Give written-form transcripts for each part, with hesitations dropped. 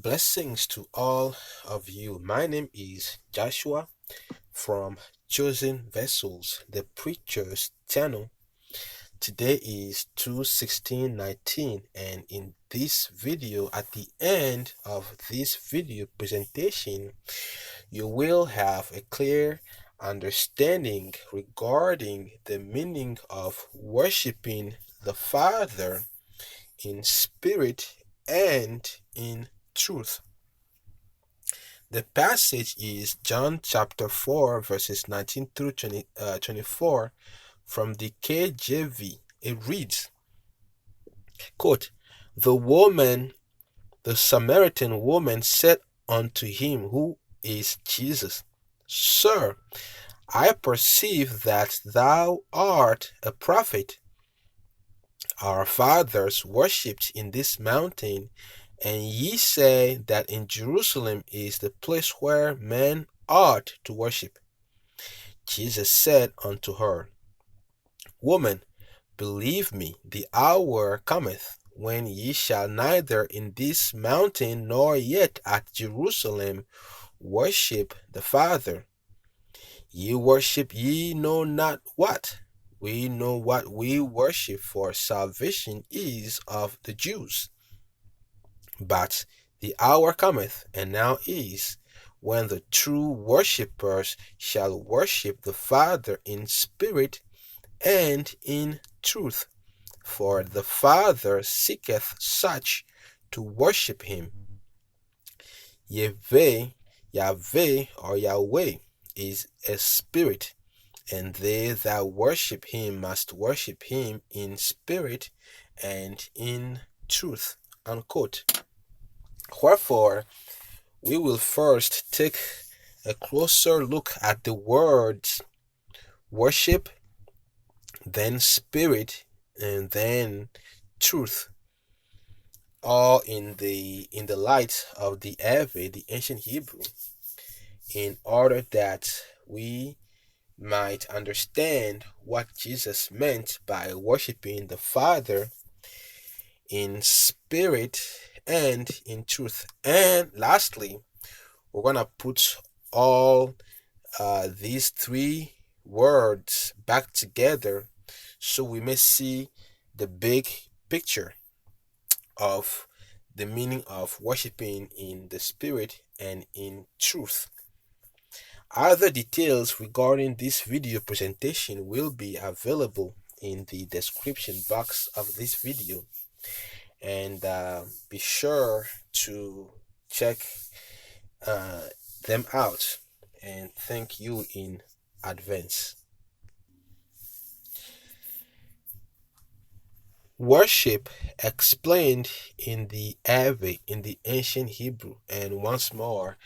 Blessings to all of you. My name is Joshua from Chosen Vessels, the Preacher's Channel. Today is 2/16/19, and in this video, at the end of this video presentation, you will have a clear understanding regarding the meaning of worshiping the Father in spirit and in truth. The passage is John chapter 4, verses 19 through 24 from the KJV. It reads, quote, the Samaritan woman said unto him, who is Jesus, Sir, I perceive that thou art a prophet. Our fathers worshipped in this mountain, and ye say that in Jerusalem is the place where men ought to worship. Jesus said unto her, Woman, believe me, the hour cometh, when ye shall neither in this mountain nor yet at Jerusalem worship the Father. Ye worship ye know not what. We know what we worship, for salvation is of the Jews. But the hour cometh, and now is, when the true worshippers shall worship the Father in spirit and in truth, for the Father seeketh such to worship him. Yahweh or Yahweh is a spirit, and they that worship him must worship him in spirit and in truth. Unquote. Wherefore, we will first take a closer look at the words worship, then spirit, and then truth, all in the light of the Ivri, the ancient Hebrew, in order that we might understand what Jesus meant by worshiping the Father in spirit and in truth. And lastly, we're going to put all these three words back together so we may see the big picture of the meaning of worshiping in the spirit and in truth. Other details regarding this video presentation will be available in the description box of this video, and be sure to check them out, and thank you in advance. Worship explained in the Ivri, in the ancient Hebrew, and once more,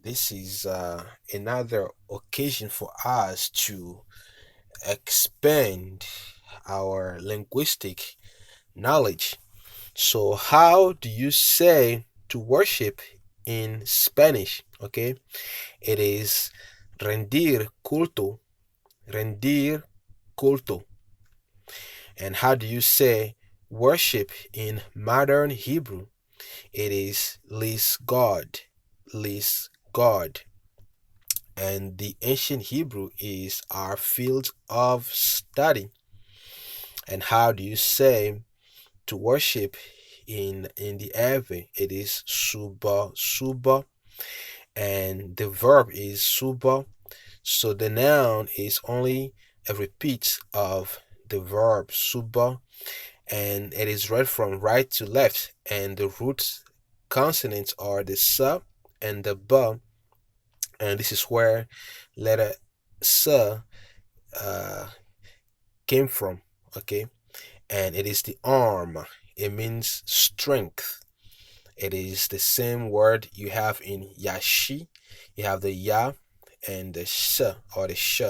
this is another occasion for us to expand our linguistic knowledge. So, how do you say to worship in Spanish? Okay, it is rendir culto, rendir culto. And how do you say worship in modern Hebrew? It is lis God, lis God. And the ancient Hebrew is our field of study. And how do you say to worship in the Ivri? It is suba, and the verb is suba. So the noun is only a repeat of the verb suba, and it is read from right to left, and the root consonants are the sa and the ba, and this is where letter sa came from. Okay, and it is the arm. It means strength. It is the same word you have in yashi. You have the ya and the sh, or the sh.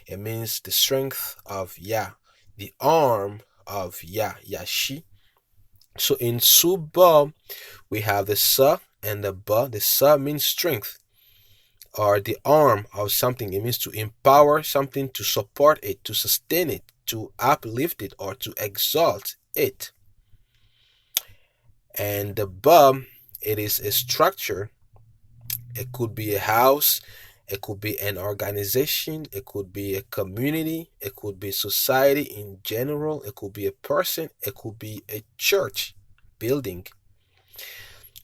It means the strength of ya, the arm of ya, yashi. So in suba, we have the sa and the ba. The sa means strength, or the arm of something. It means to empower something, to support it, to sustain it, to uplift it, or to exalt it. And the ba, it is a structure. It could be a house, it could be an organization, it could be a community, it could be society in general, it could be a person, it could be a church building.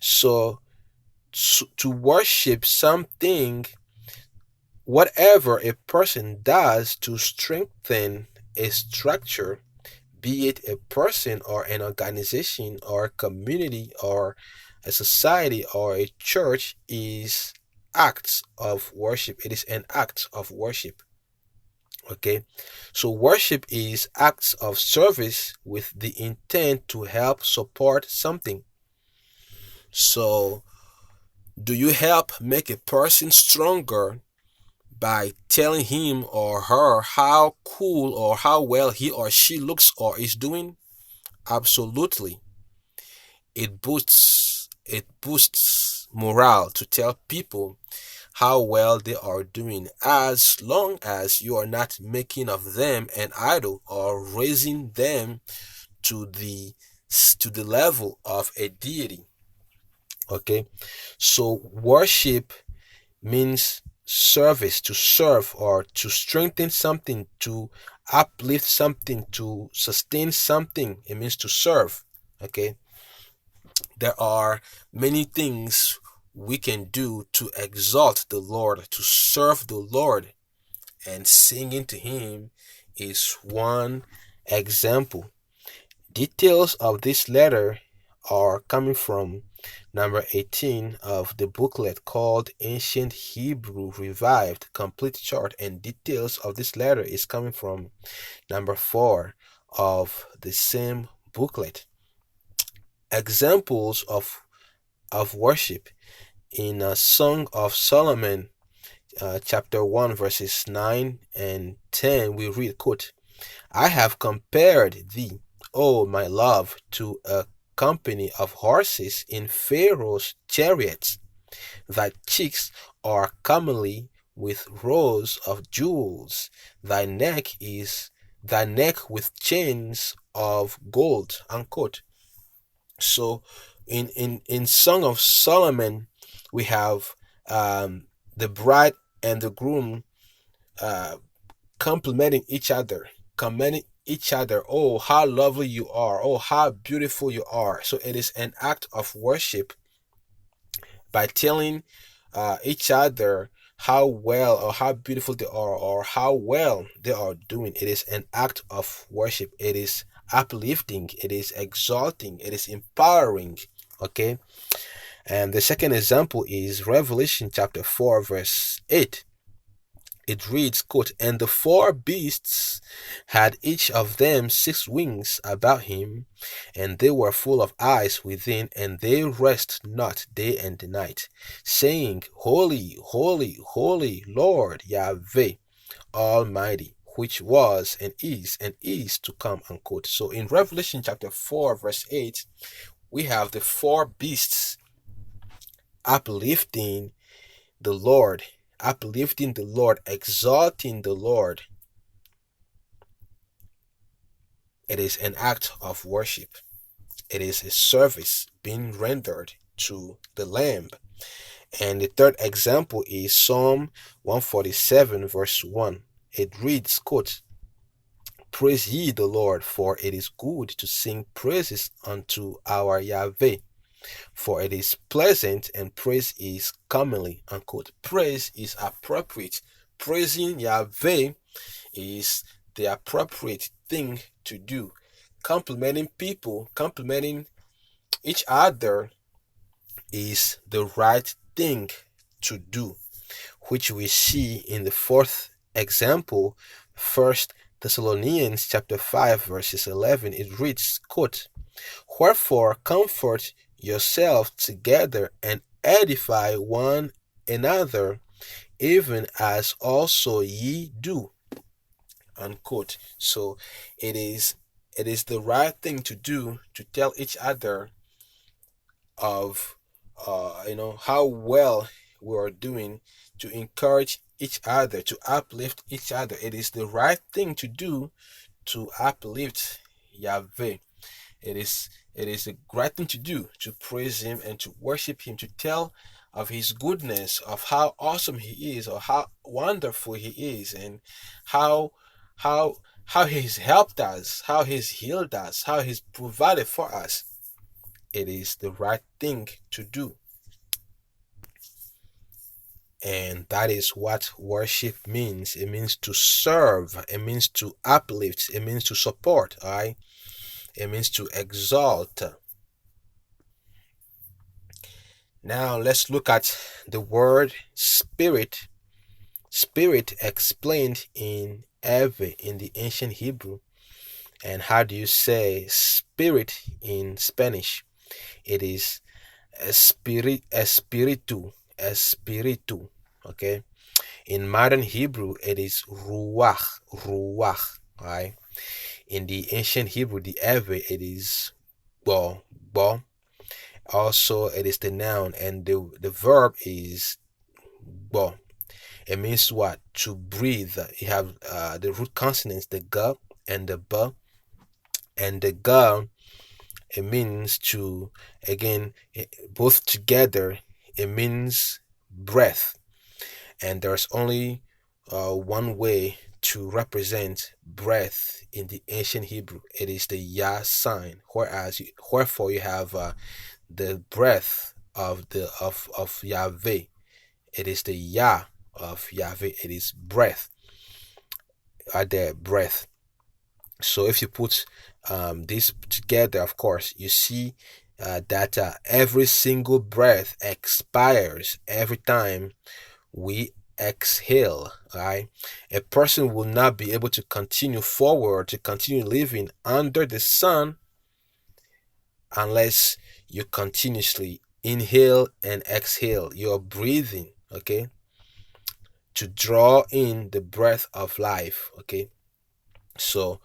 So to worship something, whatever a person does to strengthen a structure, be it a person or an organization or a community or a society or a church, is acts of worship. It is an act of worship. Okay, so worship is acts of service with the intent to help support something. So do you help make a person stronger by telling him or her how cool or how well he or she looks or is doing? Absolutely. It boosts morale to tell people how well they are doing, as long as you are not making of them an idol or raising them to the level of a deity. Okay, so worship means service, to serve or to strengthen something, to uplift something, to sustain something. It means to serve. Okay, there are many things we can do to exalt the Lord, to serve the Lord, and singing to Him is one example. Details of this letter are coming from number 18 of the booklet called Ancient Hebrew Revived Complete Chart, and details of this letter is coming from number 4 of the same booklet. Examples of worship in a Song of Solomon, chapter 1, verses 9 and 10, we read, quote, I have compared thee, O my love, to a company of horses in Pharaoh's chariots. Thy cheeks are comely with rows of jewels. Thy neck with chains of gold. Unquote. So in Song of Solomon, we have the bride and the groom uh, complimenting each other, commending each other. Oh, how lovely you are. Oh, how beautiful you are. So it is an act of worship by telling each other how well or how beautiful they are or how well they are doing. It is an act of worship. It is uplifting. It is exalting. It is empowering. Okay. And the second example is Revelation chapter 4, verse 8. It reads, quote, And the four beasts had each of them 6 wings about him, and they were full of eyes within, and they rest not day and night, saying, Holy, holy, holy, Lord Yahweh Almighty, which was and is to come, unquote. So in Revelation chapter 4, verse 8, we have the 4 beasts uplifting the Lord, exalting the Lord. It is an act of worship. It is a service being rendered to the Lamb. And the third example is Psalm 147, verse 1. It reads, quote, Praise ye the Lord, for it is good to sing praises unto our Yahweh, for it is pleasant and praise is comely, unquote. Praise is appropriate. Praising Yahweh is the appropriate thing to do. Complimenting people, complimenting each other is the right thing to do, which we see in the fourth example, 1 Thessalonians chapter 5, verses 11. It reads, quote, Wherefore comfort yourselves together and edify one another, even as also ye do, unquote. So it is the right thing to do, to tell each other of how well we are doing, to encourage each other, to uplift each other. It is the right thing to do to uplift Yahweh. It is a great thing to do, to praise him and to worship him, to tell of his goodness, of how awesome he is, or how wonderful he is, and how how how he's helped us, how he's healed us, how he's provided for us. It is the right thing to do. And that is what worship means. It means to serve, it means to uplift, it means to support, all right? It means to exalt. Now let's look at the word spirit. Spirit explained in Ivri in the ancient Hebrew. And how do you say spirit in Spanish? It is espiritu. Okay. In modern Hebrew, it is ruach. Right. In the ancient Hebrew, the Ivri, it is bo. Also, it is the noun, and the verb is bo. It means what? To breathe. You have the root consonants, the g and the b, and the g. It means to, again, both together. It means breath, and there's only one way to represent breath in the ancient Hebrew. It is the Yah sign. Wherefore you have the breath of Yahweh. It is the Yah of Yahweh. It is breath. There, breath. So if you put this together, of course, you see that every single breath expires every time we exhale. Right? A person will not be able to continue forward, to continue living under the sun, unless you continuously inhale and exhale. You're breathing, okay, to draw in the breath of life. Okay, so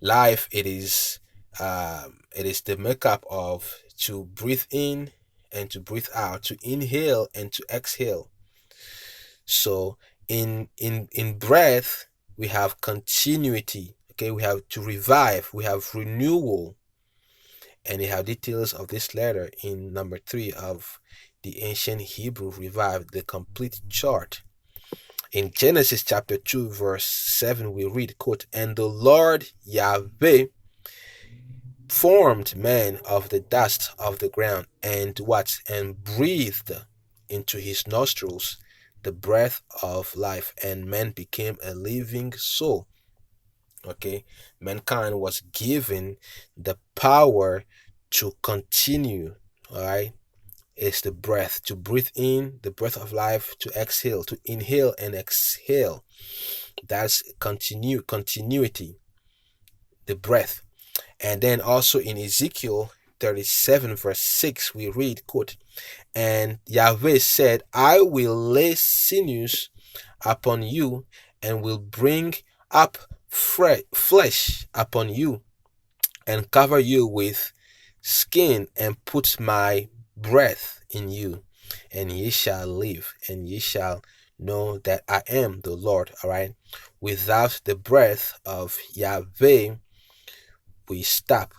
life, it is the makeup of to breathe in and to breathe out, to inhale and to exhale. So in breath, we have continuity. Okay, we have to revive, we have renewal, and you have details of this letter in number 3 of the ancient Hebrew Revive, the complete chart. In Genesis chapter 2 verse 7, we read, quote, "And the Lord Yahweh formed man of the dust of the ground, and what? And breathed into his nostrils the breath of life, and man became a living soul." Okay, mankind was given the power to continue. All right, it's the breath, to breathe in the breath of life, to exhale, to inhale and exhale. That's continuity, the breath. And then also in Ezekiel 37 verse 6, we read, quote, "And Yahweh said, I will lay sinews upon you, and will bring up flesh upon you, and cover you with skin, and put my breath in you, and ye shall live, and ye shall know that I am the Lord." All right. Without the breath of Yahweh, we stop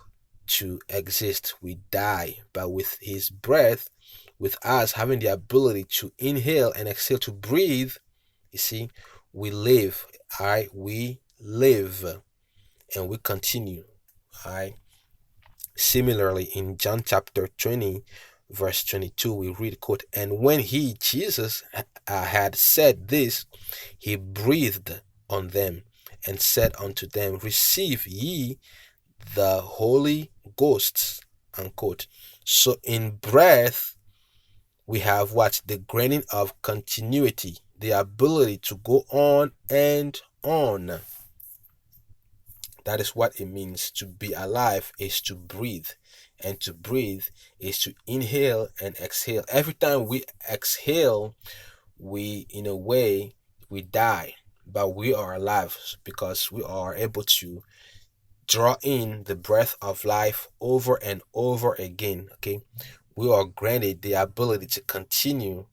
to exist, we die. But with his breath, with us having the ability to inhale and exhale, to breathe, you see, we live. All right. We live and we continue. All right. Similarly, in John chapter 20, verse 22, we read, quote, "And when he, Jesus, had said this, he breathed on them and said unto them, Receive ye the Holy Ghost," unquote. So in breath, we have what? The granting of continuity, the ability to go on and on. That is what it means to be alive, is to breathe. And to breathe is to inhale and exhale. Every time we exhale, we, in a way, we die. But we are alive because we are able to draw in the breath of life over and over again. Okay, we are granted the ability to continue.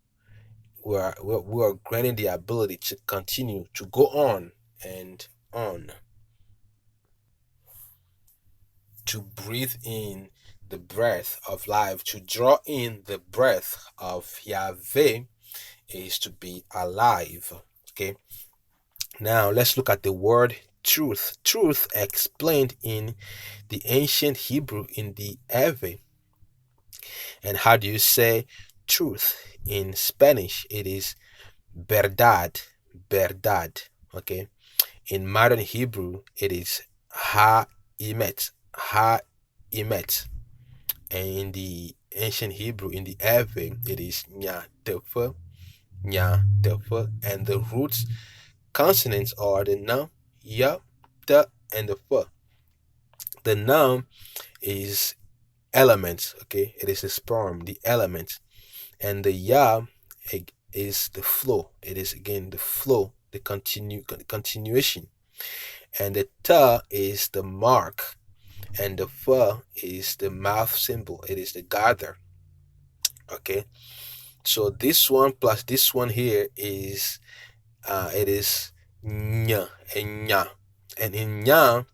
We are granted the ability to continue to go on and on. to breathe in the breath of life, to draw in the breath of Yahweh, is to be alive. Okay. Now let's look at the word truth. Truth explained in the ancient Hebrew in the Ivri. And how do you say truth in Spanish? It is verdad, verdad. Okay. In modern Hebrew, it is ha-emet, ha-emet. And in the ancient Hebrew, in the Ivri, it is nya-tefa, nya-tefa. And the roots consonants are the na, ya, ta, and the fa. The noun is element, okay? It is the sperm, the element. And the ya is the flow. It is again the flow, the continuation. And the ta is the mark. And the fa is the mouth symbol. It is the gather. Okay. So this one plus this one here is it is nya and nya. And in nya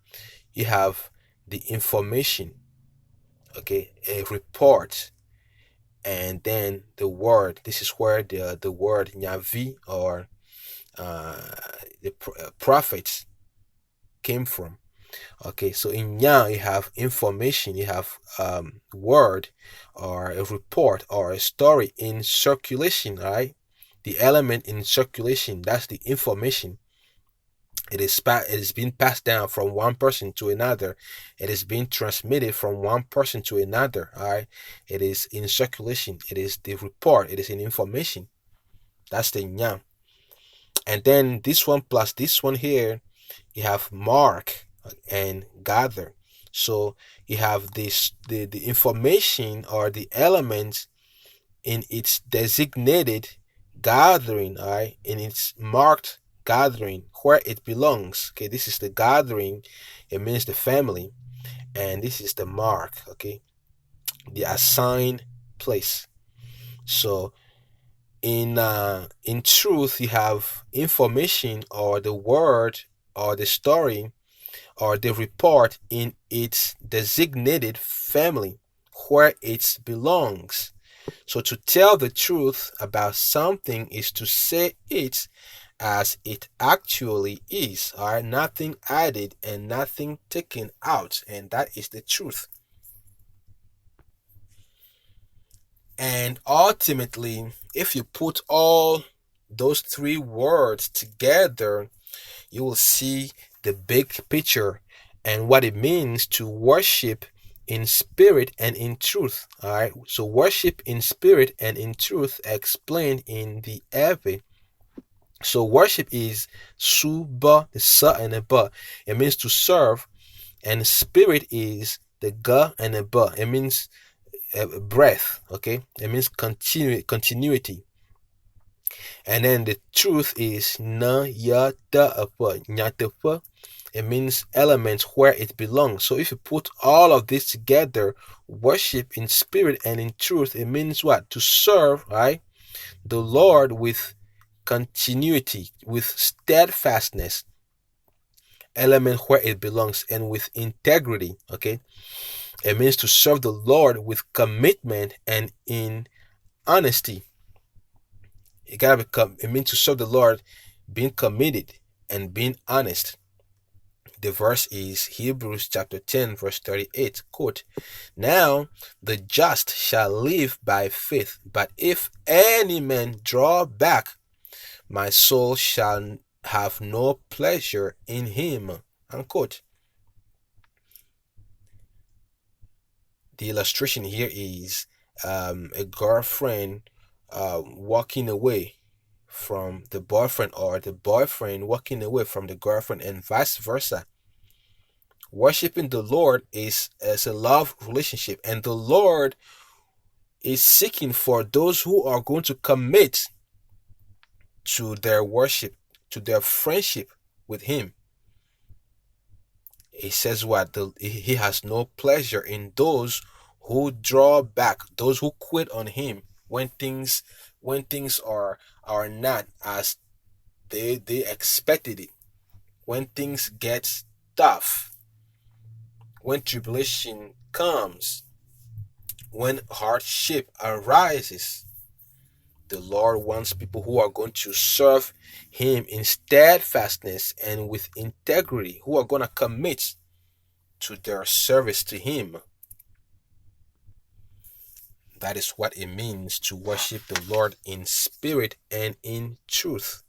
you have the information, okay, a report, and then the word. This is where the word nyavi or the prophets came from. Okay, so in nya you have information, you have word or a report or a story in circulation, right? The element in circulation, that's the information. It is being passed down from one person to another. It is being transmitted from one person to another. All right. It is in circulation. It is the report. It is in information. That's the nyam. And then this one plus this one here, you have mark and gather. So you have this the information or the elements in its designated gathering, all right, in its marked gathering where it belongs. Okay, this is the gathering, it means the family, and this is the mark, okay, the assigned place. So in truth you have information or the word or the story or the report in its designated family where it belongs. So to tell the truth about something is to say it as it actually is, all right? Nothing added and nothing taken out, and that is the truth. And ultimately, if you put all those three words together, you will see the big picture and what it means to worship in spirit and in truth. All right. So worship in spirit and in truth explained in the Ivri. So worship is suba, the sa and the ba. It means to serve, and spirit is the ga and the ba. It means breath. Okay. It means continuity. And then the truth is na ya ta apa nyatafa. It means elements where it belongs. So if you put all of this together, worship in spirit and in truth, it means what? To serve, right? The Lord with continuity, with steadfastness, element where it belongs, and with integrity. Okay. It means to serve the Lord with commitment and in honesty. You gotta become, it means to serve the Lord being committed and being honest. The verse is Hebrews chapter 10 verse 38, quote, "Now the just shall live by faith, but if any man draw back, my soul shall have no pleasure in him," unquote. The illustration here is a girlfriend walking away from the boyfriend, or the boyfriend walking away from the girlfriend, and vice versa. Worshiping the Lord is as a love relationship, and the Lord is seeking for those who are going to commit to their worship, to their friendship with Him. He says what? He has no pleasure in those who draw back, those who quit on Him when things are not as they expected it, when things get tough, when tribulation comes, when hardship arises, the Lord wants people who are going to serve Him in steadfastness and with integrity, who are going to commit to their service to Him. That is what it means to worship the Lord in spirit and in truth.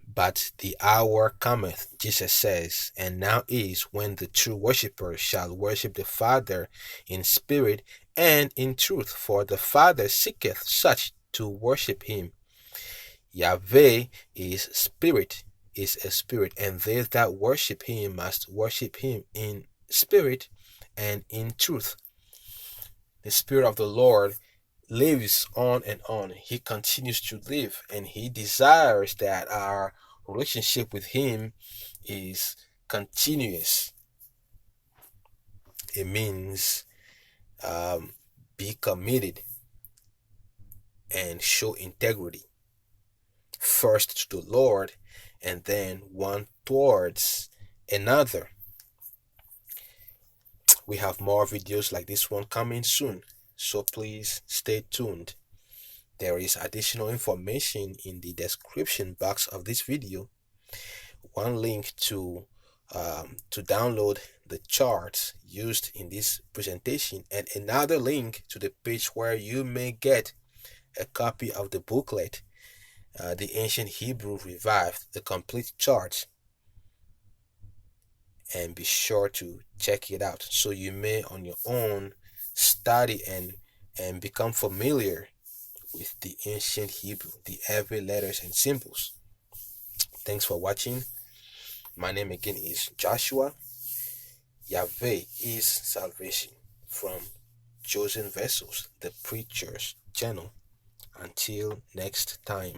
But the hour cometh, Jesus says, and now is, when the true worshippers shall worship the Father in spirit and in truth, for the Father seeketh such to worship Him. Yahweh is a spirit, and they that worship Him must worship Him in spirit and in truth. The Spirit of the Lord lives on and on. He continues to live, and He desires that our relationship with Him is continuous. It means be committed and show integrity, first to the Lord and then one towards another. We have more videos like this one coming soon, so please stay tuned. There is additional information in the description box of this video. One link to download the charts used in this presentation, and another link to the page where you may get a copy of the booklet, The Ancient Hebrew Revived, the complete chart. And be sure to check it out so you may on your own study and become familiar with the ancient Hebrew, the every letters and symbols. Thanks for watching. My name again is Joshua. Yahweh is salvation, from Chosen Vessels, the Preacher's channel. Until next time.